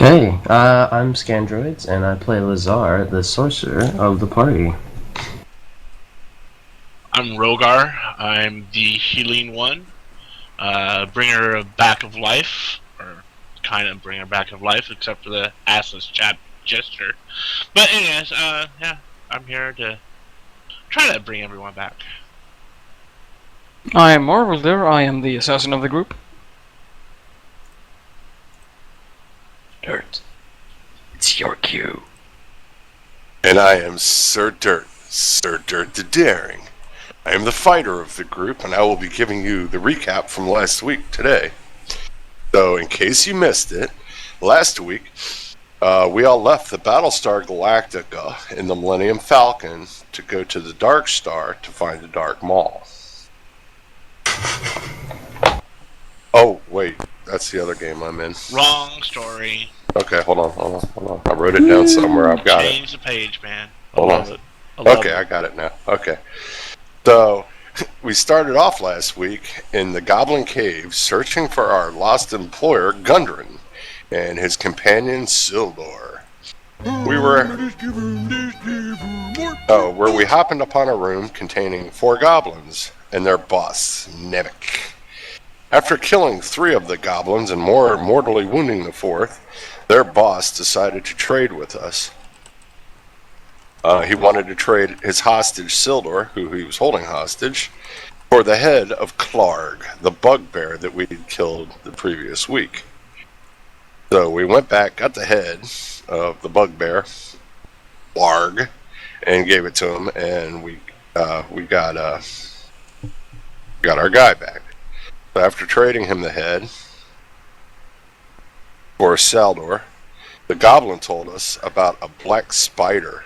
Okay, I'm Scandroids, and I play Lazar, the sorcerer of the party. I'm Rogar. I'm the healing one, bringer back of life, or kind of bringer back of life, except for the assless chat gesture. But anyways, yeah, I'm here to try to bring everyone back. I am Marvelder. I am the assassin of the group. Dirt. It's your cue. And I am Sir Dirt the Daring. I am the fighter of the group, and I will be giving you the recap from last week today. So, in case you missed it, last week we all left the Battlestar Galactica in the Millennium Falcon to go to the Dark Star to find the Dark Maul. Oh, wait, that's the other game I'm in. Wrong story. Okay, hold on. I wrote it down somewhere. I've got it. Change the page, man. Hold on. Okay, I got it now. Okay. So, we started off last week in the Goblin Cave searching for our lost employer, Gundren, and his companion, Sildar. Where we happened upon a room containing 4 goblins and their boss, Nemec. After killing 3 of the goblins and mortally wounding the 4th, their boss decided to trade with us. He wanted to trade his hostage, Sildar, who he was holding hostage, for the head of Clarg, the bugbear that we had killed the previous week. So we went back, got the head of the bugbear, Clarg, and gave it to him, and we got our guy back. So after trading him the head for Sildar, the goblin told us about a black spider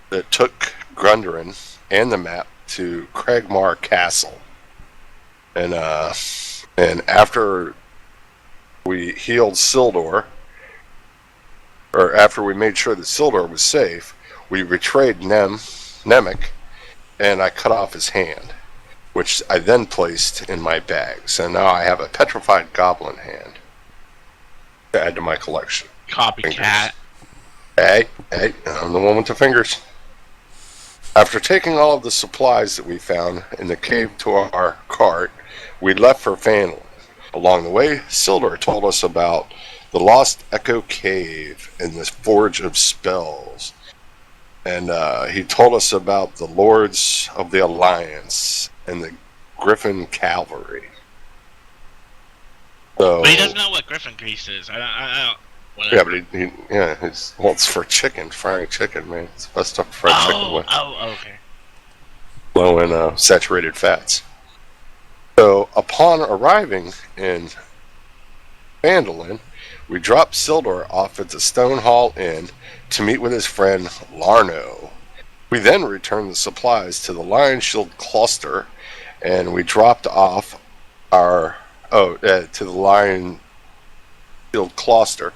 that took Gundren and the map to Cragmar Castle. And after we healed Sildar, or after we made sure that Sildar was safe, we betrayed Nemec, and I cut off his hand, which I then placed in my bag. So now I have a petrified goblin hand to add to my collection. Copycat. Hey, I'm the one with the fingers. After taking all of the supplies that we found in the cave to our cart, we left for Phandalin. Along the way, Sildar told us about the Lost Echo Cave and the Forge of Spells. And he told us about the Lords of the Alliance and the Griffin Cavalry. So, But he doesn't know what Griffin Grease is. I don't. Whatever. Yeah, but it's for chicken, frying chicken, man. It's the best stuff to fry chicken with. Okay. Low in saturated fats. So, upon arriving in Phandalin, we dropped Sildar off at the Stone Hall Inn to meet with his friend Larno. We then returned the supplies to the Lion Shield Cluster, and we dropped off to the Lion Shield Cluster.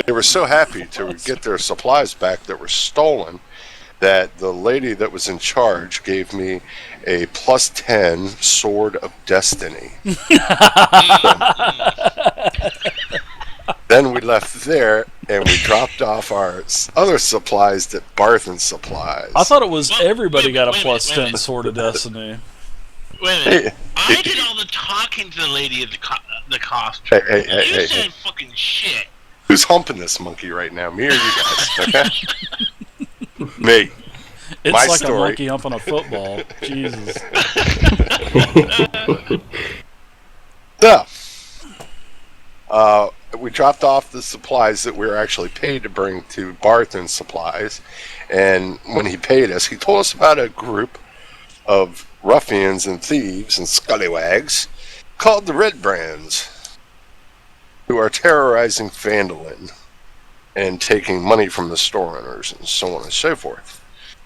They were so happy to get their supplies back that were stolen that the lady that was in charge gave me a +10 Sword of Destiny. Then we left there and we dropped off our other supplies at Barthen Supplies. I thought it was everybody got a +10 Sword of Destiny. Wait a minute. I did all the talking to the lady at the costume. You said fucking shit. Who's humping this monkey right now? Me or you guys? Me. It's My like story. a monkey humping a football. Jesus. So, we dropped off the supplies that we were actually paid to bring to Barthen Supplies, and when he paid us, he told us about a group of ruffians and thieves and scallywags called the Redbrands, who are terrorizing Phandalin and taking money from the store owners and so on and so forth.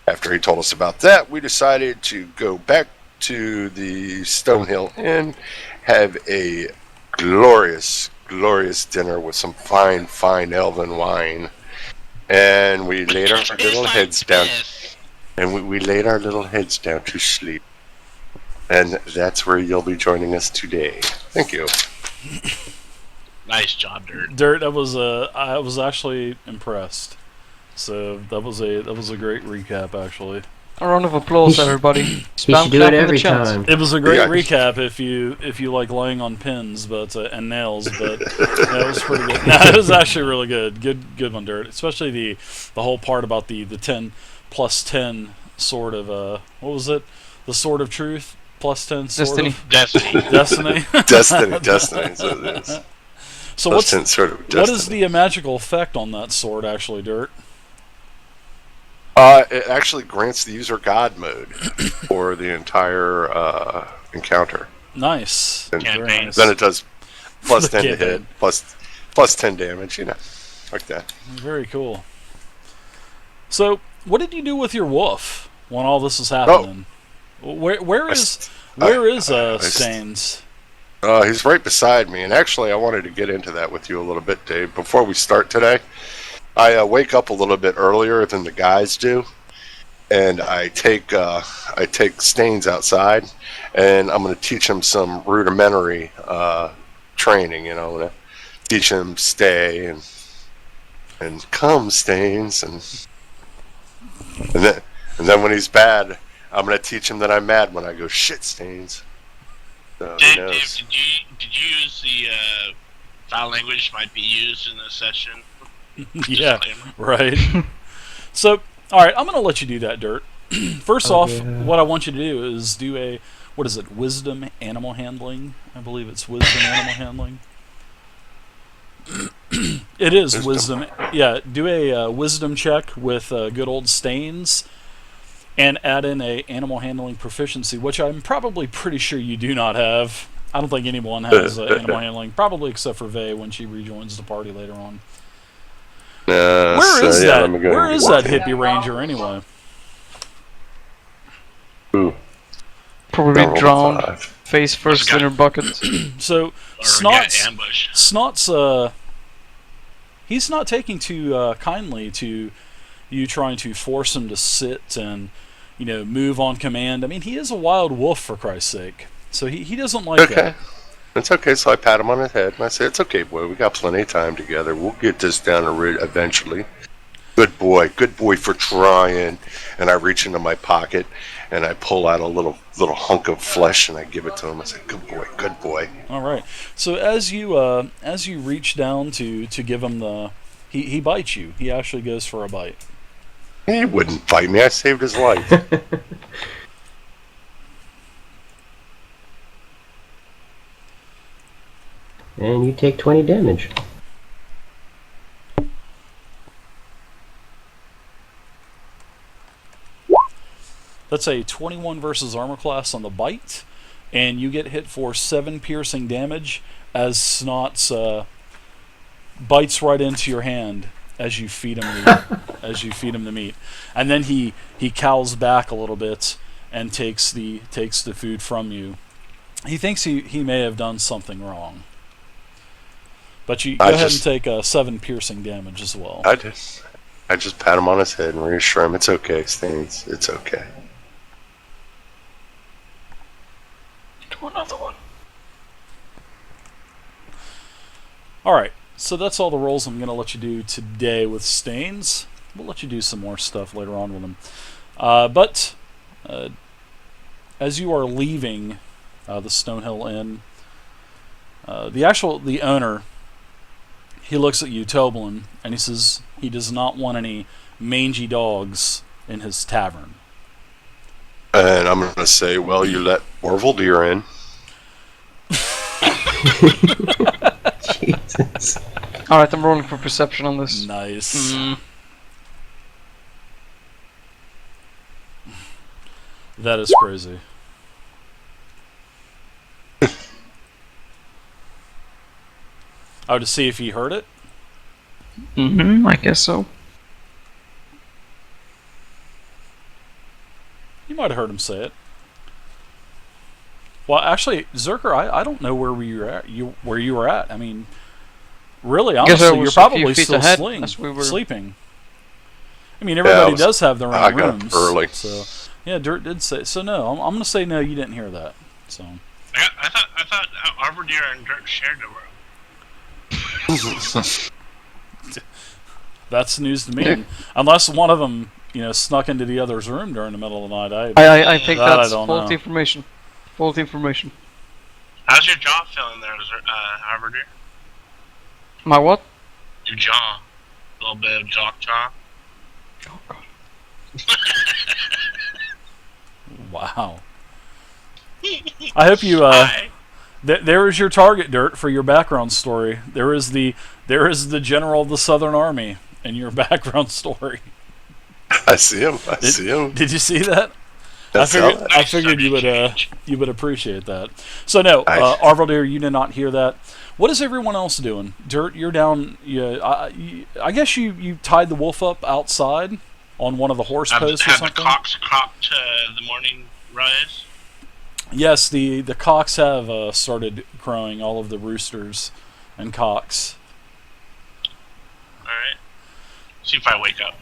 After he told us about that, we decided to go back to the Stonehill Inn, have a glorious dinner with some fine elven wine, and we laid our little heads down. And we laid our little heads down to sleep. And that's where you'll be joining us today. Thank you. Nice job, Dirt. Dirt, that was I was actually impressed. So that was a great recap, actually. A round of applause, everybody. He Spam should do clap it in the every chat. time. It was a great Yeah. recap if you like laying on pins, but and nails, but yeah, it was pretty good. No, it was actually really good. Good one, Dirt. Especially the whole part about the 10 plus 10 sort of what was it? The sword of truth plus 10 sort Destiny. of Destiny. destiny. Destiny. So it is. So Plus 10 sort of what destiny. is the magical effect on that sword actually, Dirt? It actually grants the user God mode for the entire encounter. Nice. And Very Campaign. nice. then it does plus The 10 to campaign. hit, plus 10 damage, like that. Very cool. So, what did you do with your wolf when all this is happening? Where is Stains? He's right beside me, and actually I wanted to get into that with you a little bit, Dave. Before we start today, I wake up a little bit earlier than the guys do, and I take Stains outside, and I'm going to teach him some rudimentary training. I'm going to teach him stay and come, Stains, and then when he's bad, I'm going to teach him that I'm mad when I go shit, Stains. So he Dave, knows. did you use the foul language might be used in this session? Yeah, Disclaimer. right. So, all right, I'm going to let you do that, Dirt. First off, yeah. what I want you to do is do a wisdom animal handling. I believe it's wisdom animal handling. It is wisdom. Yeah, do a wisdom check with good old Stains, and add in a animal handling proficiency, which I'm probably pretty sure you do not have. I don't think anyone has animal handling, probably except for Vey when she rejoins the party later on. Where is that? let me go Where and is get that hippie ranger anyway? Ooh, Probably roll a drowned, 5. face first in her bucket. So Or Snots, ambush. Snots, he's not taking too kindly to you trying to force him to sit and move on command. I mean, he is a wild wolf, for Christ's sake. So he doesn't like Okay. that. It's okay, so I pat him on his head and I say, "It's okay, boy. We got plenty of time together. We'll get this down the road eventually. Good boy for trying." And I reach into my pocket and I pull out a little hunk of flesh and I give it to him. I say, good boy." All right. So as you reach down to give him he bites you. He actually goes for a bite. He wouldn't bite me. I saved his life. And you take 20 damage. That's a 21 versus armor class on the bite, and you get hit for 7 piercing damage as Snots bites right into your hand as you feed him the meat, and then he cowls back a little bit and takes the food from you. He thinks he may have done something wrong, but you go ahead and take 7 piercing damage as well. I just pat him on his head and reassure him, "It's okay, Stains. It's okay." Do another one. All right, so that's all the rolls I'm going to let you do today with Stains. We'll let you do some more stuff later on with him. But as you are leaving the Stonehill Inn, the owner, he looks at you, Toblin, and he says he does not want any mangy dogs in his tavern. And I'm going to say, "Well, you let Orville Deer in." Jesus. Alright, I'm rolling for perception on this. Nice. That is crazy. Oh, to see if he heard it? I guess so. You might have heard him say it. Well, actually, Zerker, I don't know where you were at. I mean, really, Guess I honestly, was you're a probably few feet still ahead as we were- sleeping. I mean, everybody does have their I own got up rooms. early. So, yeah, Dirt did say. So no, I'm going to say no. You didn't hear that. So I thought Arbordeer and Dirt shared the room. That's news to me. Yeah. And unless one of them, snuck into the other's room during the middle of the night, I think that I that's don't false know. information. False information. How's your jaw feeling there, Harvard? My what? Your jaw. A little bit of jaw. Oh god. Wow. I hope you. Hi. There is your target, Dirt, for your background story. There is the general of the Southern Army in your background story. I see him. I see him. Did you see that? That's I figured you would appreciate that. So no, Arvaldir, you did not hear that. What is everyone else doing? Dirt, you're down. I guess you tied the wolf up outside on one of the horse posts or have something. the cocks cropped the morning rise? Yes, the cocks have started crowing. All of the roosters and cocks. All right. See if I wake up.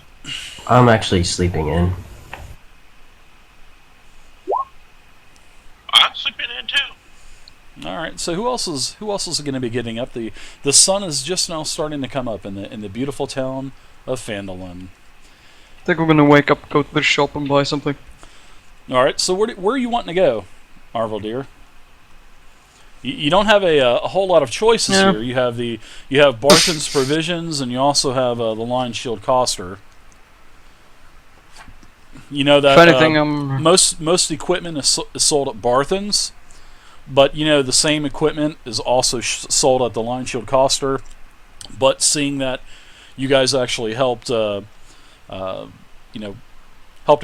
I'm actually sleeping in. I'm sleeping in too. All right. So who else is going to be getting up? The sun is just now starting to come up in the beautiful town of Phandalin. I think we're gonna wake up, go to the shop, and buy something. All right. So where are you wanting to go, Arvaldir? You don't have a whole lot of choices here. You have Barton's Provisions, and you also have the Lion Shield Coster. You know that If anything, most equipment is sold at Barton's, but the same equipment is also sold at the Lion Shield Coster. But seeing that you guys actually helped, helped her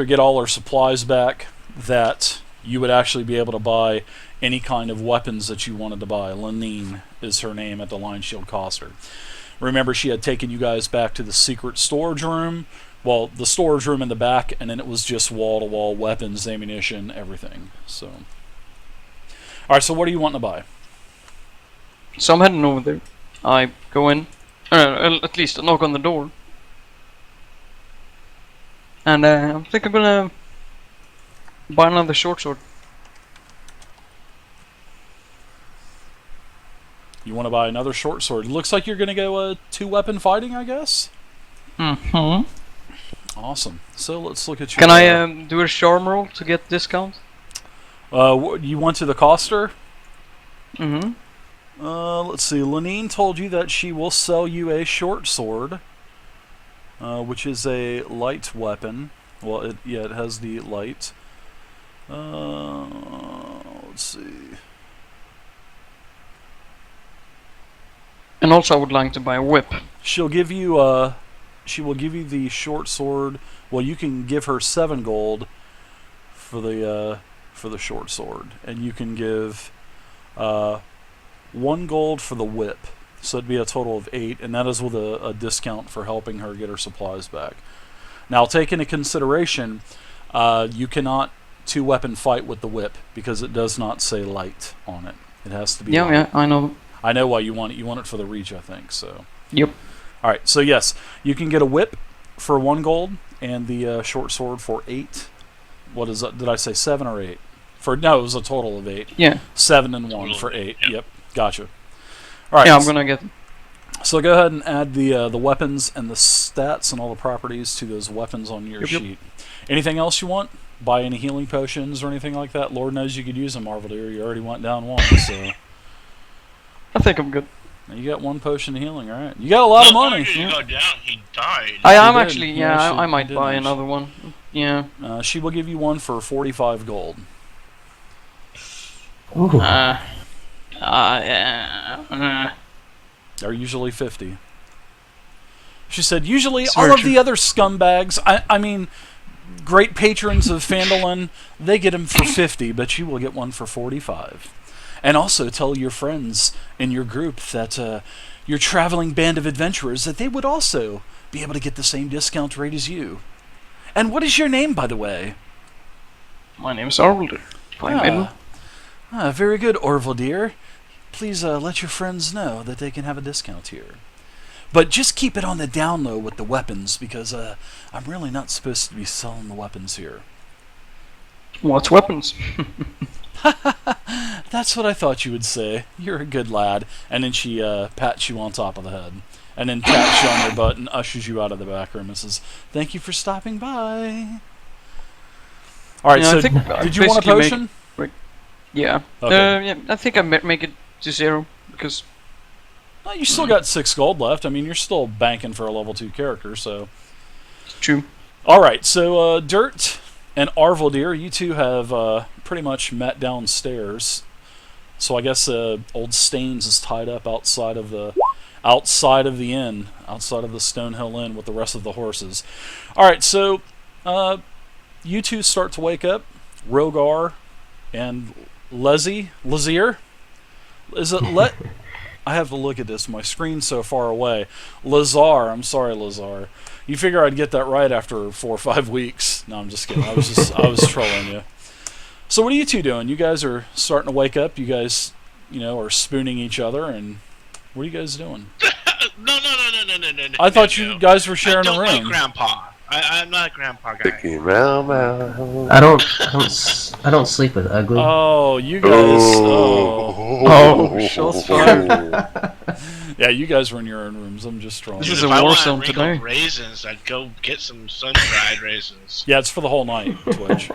get all her supplies back, that you would actually be able to buy any kind of weapons that you wanted to buy. Lenine is her name at the Lion Shield Coster. Remember, she had taken you guys back to the secret storage room. Well, the storage room in the back, and then it was just wall-to-wall weapons, ammunition, everything. So, all right. So, what do you want to buy? so I'm heading over there. I go in, at least I knock on the door, and I think I'm gonna buy another short sword. You want to buy another short sword? It looks like you're going to go two-weapon fighting, I guess. Mm-hmm. Awesome. So let's look at your. Can I do a charm roll to get discount? You went to the Coster? Mm-hmm. Let's see. Lenine told you that she will sell you a short sword, which is a light weapon. Well, it has the light. Let's see. And also, I would like to buy a whip. She will give you the short sword. Well, you can give her 7 gold for the short sword, and you can give 1 gold for the whip. So it'd be a total of 8, and that is with a discount for helping her get her supplies back. Now, take into consideration, you cannot 2-weapon fight with the whip because it does not say light on it. It has to be. Yeah, light. yeah, I know. I know why you want it. You want it for the reach, I think. So. Yep. All right. So yes, you can get a whip for 1 gold and the short sword for 8. What is that? Did I say 7 or 8? No, it was a total of 8. Yeah. 7 and 1 for 8. Yep. Gotcha. All right. Yeah, I'm gonna get. So go ahead and add the weapons and the stats and all the properties to those weapons on your Yep. sheet. Anything else you want? Buy any healing potions or anything like that? Lord knows you could use them, Arvaldir. You already went down 1, so. I think I'm good. You got 1 potion of healing, all right. You got a lot of money. He go down. He died. I'm did. actually, Yeah, yeah, she- I you might did buy actually. another one. Yeah. She will give you 1 for 45 gold. Ooh. They're usually 50. She said, usually It's all very of the other scumbags, I mean, great patrons of Phandalin, they get them for 50, but you will get 1 for 45. And also tell your friends in your group that your traveling band of adventurers, that they would also be able to get the same discount rate as you. And what is your name, by the way? My name's Arvaldir. Very good, Orvaldir. Please let your friends know that they can have a discount here. But just keep it on the down low with the weapons, because I'm really not supposed to be selling the weapons here. What's weapons? That's what I thought you would say. You're a good lad. And then she pats you on top of the head. And then taps you on your butt and ushers you out of the back room and says, "Thank you for stopping by." Alright, Yeah, I so think did you want a basically make- potion? Yeah. Okay. Yeah. I think I make it to 0 because Well, you still got 6 gold left. I mean, you're still banking for a level 2 character, so... true. Alright, so Dirt and Arvaldir, you two have pretty much met downstairs. So I guess old Staines is tied up outside of the inn, outside of the Stonehill Inn with the rest of the horses. Alright, so you two start to wake up. Rogar and Lazier? Is it I have to look at this. My screen's so far away. Lazar. I'm sorry, Lazar. You figure I'd get that right after 4 or 5 weeks. No, I'm just kidding. I was trolling you. So what are you two doing? You guys are starting to wake up. You guys, are spooning each other, and what are you guys doing? No. I thought you guys were sharing a I don't room. like Grandpa. I'm not a Grandpa guy. Mickey Mouse. I don't sleep with ugly. Oh, you guys. Oh. Shots fired. Yeah, you guys were in your own rooms. I'm just trolling. This Dude, is if a I war wanted zone wrinkled today. raisins, I'd go get some sun-dried raisins. Yeah, it's for the whole night, Twitch.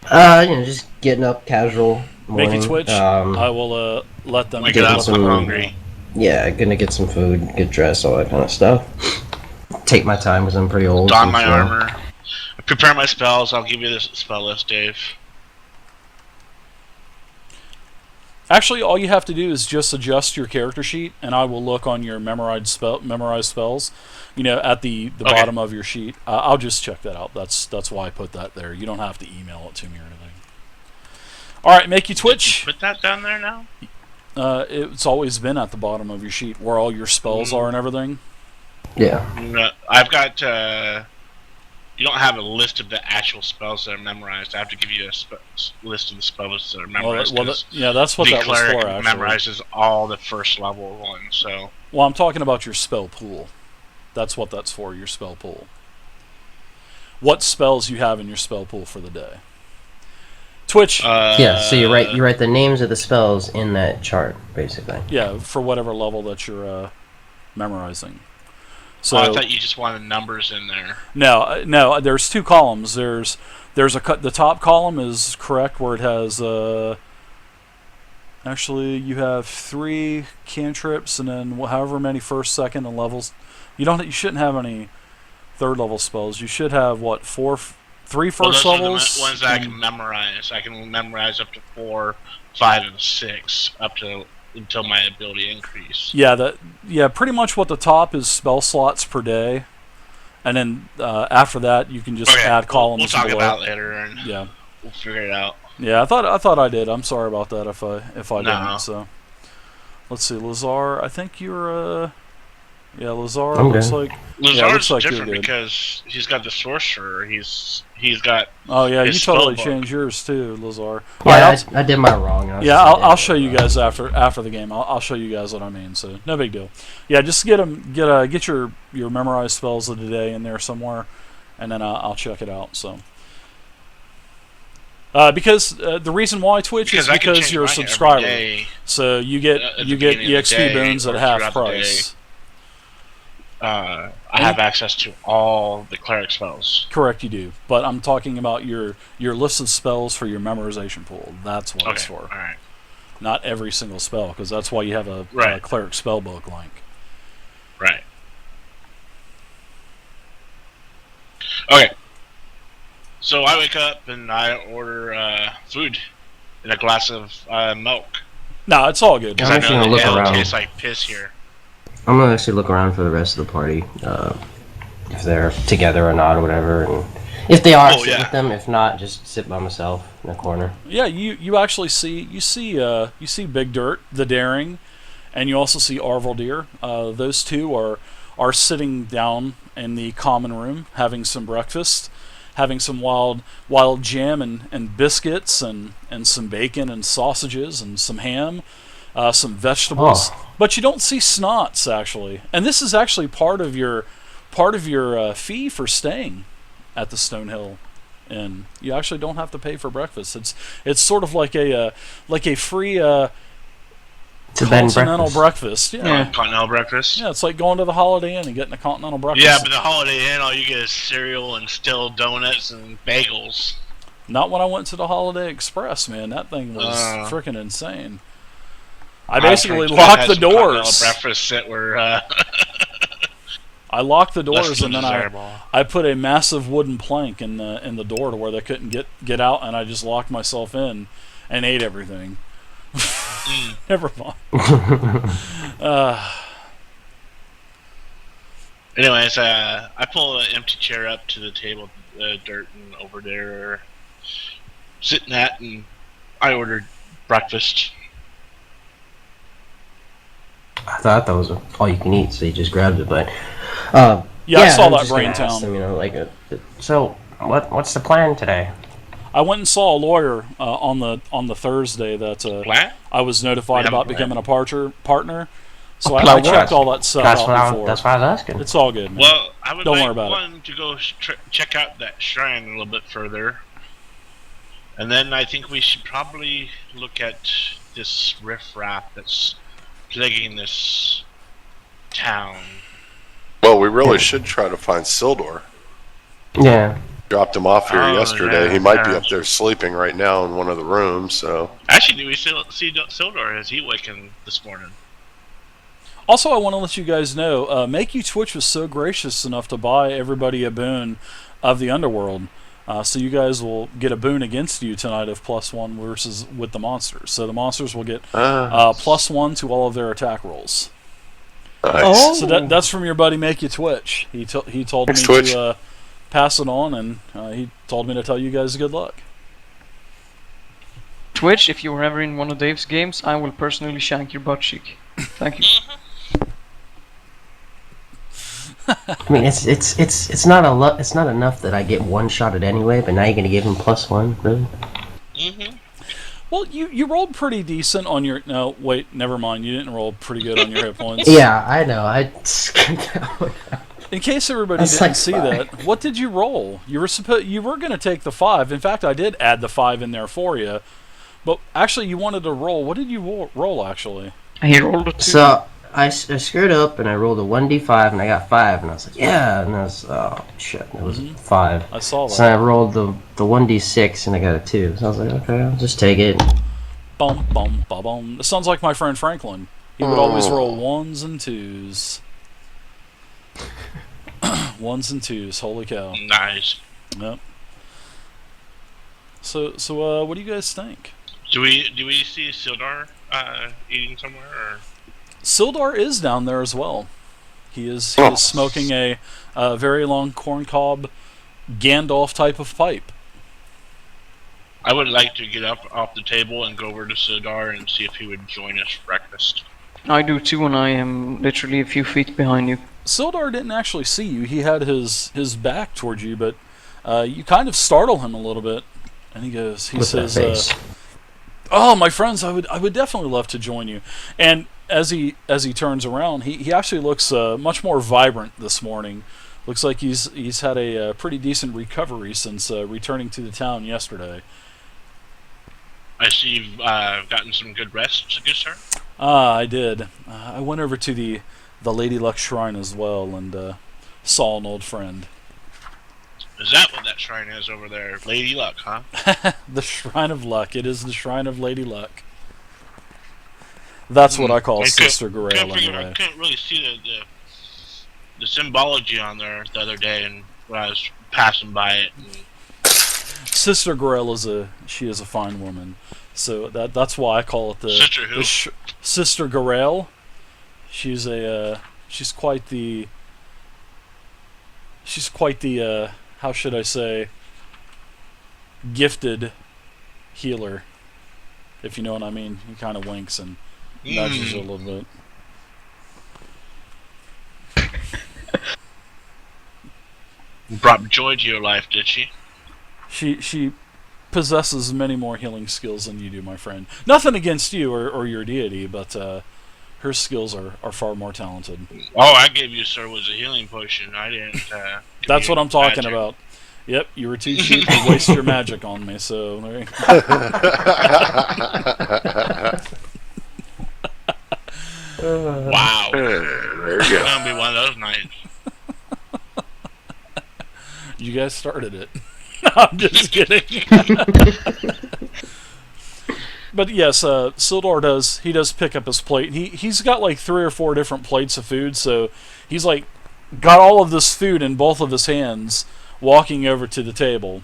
Just getting up casual morning. Make you Twitch. I will let them Wake get it up, some- I'm hungry. Yeah, gonna get some food, get dressed, all that kind of stuff. Take my time because I'm pretty old. Don my so- armor. Prepare my spells. I'll give you this spell list, Dave. Actually, all you have to do is just adjust your character sheet, and I will look on your memorized spells. At the Okay. bottom of your sheet. I'll just check that out. That's why I put that there. You don't have to email it to me or anything. All right, make you Did Twitch. you put that down there now? It's always been at the bottom of your sheet where all your spells are and everything. Yeah. No, I've got. You don't have a list of the actual spells that are memorized. I have to give you a list of the spells that are memorized. That's what the that was cleric for. Actually, memorizes all the first level ones. So well, I'm talking about your spell pool. That's what that's for. Your spell pool. What spells you have in your spell pool for the day? Twitch. Yeah, so you write the names of the spells in that chart, basically. Yeah, for whatever level that you're memorizing. So I thought you just wanted numbers in there. no. There's 2 columns. There's the top column is correct where it has actually you have 3 cantrips and then however many first, second, and levels. You shouldn't have any 3rd level spells. You should have 3 first those levels. are the ones that I can memorize. I can memorize up to 4, 5, and 6 until my ability increase. Yeah, pretty much what the top is spell slots per day, and then after that you can just add columns. We'll talk below. about it later, and Yeah, we'll figure it out. yeah. I thought I did. I'm sorry about that if I No. didn't. So let's see, Lazar. I think you're Lazar. I'm Looks good. like Lazar's looks like you're different good. because he's got the sorcerer. He's got. Oh yeah, you his totally spellbook. changed yours too, Lazar. Yeah, Alright, I did mine wrong. I was Yeah, just like, I'll show you guys after the game. I'll show you guys what I mean. So no big deal. Yeah, just get your memorized spells of the day in there somewhere, and then I'll check it out. So because the reason why Twitch is I can because change you're a mine every subscriber, day. so you get At the you get beginning of the EXP day boons at or half throughout the price. I have access to all the cleric spells. Correct, you do. But I'm talking about your list of spells for your memorization pool. That's what it's for. All right. Not every single spell, because that's why you have a Right. cleric spellbook link. Right. Okay. So I wake up and I order food and a glass of milk. No, it's all good. I'm I actually know gonna the look ale around. tastes like piss here. I'm gonna actually look around for the rest of the party, if they're together or not, or whatever. And if they are, Oh, sit yeah. with them. If not, just sit by myself in the corner. Yeah, you actually see Big Dirt, the Daring, and you also see Arvaldir. Those two are sitting down in the common room having some breakfast, having some wild jam and biscuits and some bacon and sausages and some ham, some vegetables. Oh. But you don't see Snots actually, and this is actually part of your fee for staying at the Stonehill and you actually don't have to pay for breakfast. It's sort of like a free It's a bed and continental breakfast. breakfast. Yeah. Continental breakfast. Yeah, it's like going to the Holiday Inn and getting a continental breakfast. Yeah, but the Holiday Inn, all you get is cereal and still donuts and bagels. Not when I went to the Holiday Express, man. That thing was freaking insane. I I've basically had locked the some continental doors. breakfasts that were I locked the less doors than and then desirable. I put a massive wooden plank in the door to where they couldn't get out, and I just locked myself in and ate everything. Never mind. Anyways, I pull an empty chair up to the table, dirt and over there, sitting at, and I ordered breakfast. I thought that was all you can eat, so you just grabbed it. But Yeah, I saw was that just gonna Brain ask Town. them, you know, like, so what's the plan today? I went and saw a lawyer on the Thursday that Plan? I was notified We have a about plan. becoming a partner. So A I plan checked what? all that stuff That's out before. what I was asking. It's all good, man. Well, I would Don't worry like about it. one to go check out that shrine a little bit further. And then I think we should probably look at this riffraff that's plaguing this town. Well, we really should try to find Sildar. Yeah. Dropped him off here Oh, yesterday. yeah, He might be yeah. up there sleeping right now in one of the rooms. So Actually, do we see Sildar? Has he awakened this morning? Also, I want to let you guys know, Make You Twitch was so gracious enough to buy everybody a boon of the Underworld. So you guys will get a boon against you tonight of +1 versus with the monsters. So the monsters will get +1 to all of their attack rolls. nice. So that's from your buddy Make You Twitch. He told me Thanks, Twitch. to pass it on, and he told me to tell you guys good luck. Twitch, if you were ever in one of Dave's games, I will personally shank your butt cheek. Thank you. I mean, it's not it's not enough that I get one shot at anyway, but now you're gonna give him +1, really? Mm-hmm. Well, you rolled pretty decent on your... No, wait, never mind. You didn't roll pretty good on your hit points. Yeah, I know. I In case everybody That's didn't like see 5. that, what did you roll? You were going to take the 5. In fact, I did add the 5 in there for you. But actually, you wanted to roll. What did you roll, actually? He rolled a 2. So I screwed up and I rolled a 1d5 and I got 5 and I was like, yeah, and I was oh shit, it was 5. I saw that. So I rolled the 1d6 and I got a 2. So I was like, okay, I'll just take it. Bum, bum, ba, bum. It sounds like my friend Franklin. He would always roll 1s and 2s. 1s and 2s. Holy cow. Nice. Yep. So what do you guys think? Do we see Sildar eating somewhere? Or? Sildar is down there as well. He is smoking a very long corncob Gandalf type of pipe. I would like to get up off the table and go over to Sildar and see if he would join us for breakfast. I do too, and I am literally a few feet behind you. Sildar didn't actually see you. He had his back towards you, but you kind of startle him a little bit. And he With that says, face. "Oh, my friends, I would definitely love to join you." And as he turns around, he actually looks much more vibrant this morning. Looks like he's had a pretty decent recovery since returning to the town yesterday. I see you've gotten some good rest, good sir. I did. I went over to the Lady Luck Shrine as well and saw an old friend. Is that what that shrine is over there? Lady Luck, huh? The Shrine of Luck. It is the Shrine of Lady Luck. That's what I call Sister Grail I anyway. couldn't really see the symbology on there the other day, and when I was passing by it. Sister Grail is a fine woman. So that's why I call it the Sister who? Sister Grail. She's quite the how should I say, gifted healer, if you know what I mean. He kind of winks and nudges you a little bit. Brought joy to your life, did she? She possesses many more healing skills than you do, my friend. Nothing against you or your deity, but her skills are far more talented. All I gave you, sir, was a healing potion. I didn't. That's what I'm talking about. Yep, you were too cheap to waste your magic on me, so there you go. Wow. There you It's go. gonna be one of those nights. You guys started it. I'm just kidding. But yes, Sildar does pick up his plate. He's got like 3 or 4 different plates of food, so he's like got all of this food in both of his hands, walking over to the table,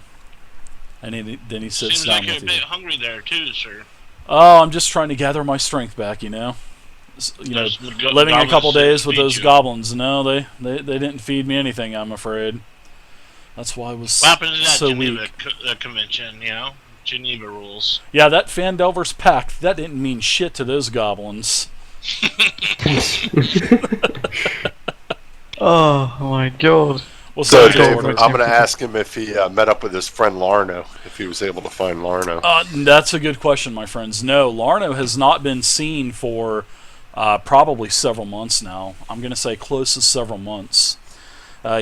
and then he sits Seems down like you're with a you. bit hungry there too, sir. Oh, I'm just trying to gather my strength back, you know. Those Living a goblins couple didn't days with feed those you. goblins. No, they didn't feed me anything, I'm afraid. That's why I was What happened to that so Geneva weak. convention? You know, Geneva rules. Yeah, that Phandelver's pact, that didn't mean shit to those goblins. Oh my god. What's So, up, Dave, Gordon? I'm going to ask him if he met up with his friend Larno, if he was able to find Larno. That's a good question, my friends. No, Larno has not been seen for probably several months now. I'm going to say close to several months.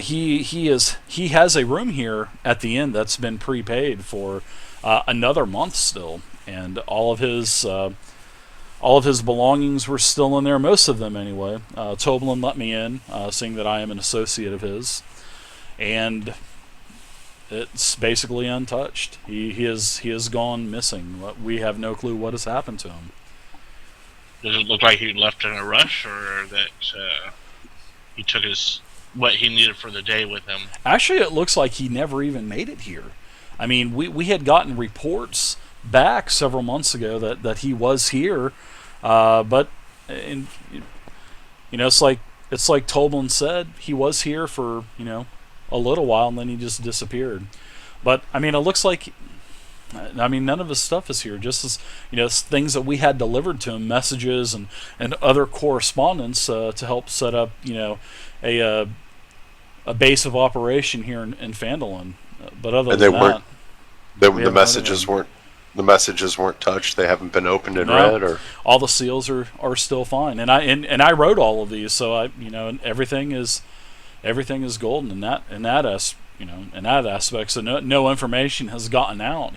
He has a room here at the inn that's been prepaid for another month still, and all of his belongings were still in there, most of them anyway. Toblin let me in, seeing that I am an associate of his, and it's basically untouched. He has gone missing. We have no clue what has happened to him. Does it look like he left in a rush, or that he took what he needed for the day with him? Actually, it looks like he never even made it here. I mean, we had gotten reports back several months ago that he was here, but it's like Toblin said, he was here for a little while and then he just disappeared. But I mean, it looks like none of his stuff is here. Just as things that we had delivered to him, messages and other correspondence to help set up a base of operation here in Phandalin. But other And than they that, weren't. we The haven't messages heard weren't. The messages weren't touched. They haven't been opened and No. read, or all the seals are still fine. And I wrote all of these, so everything is golden in that aspect. So no information has gotten out.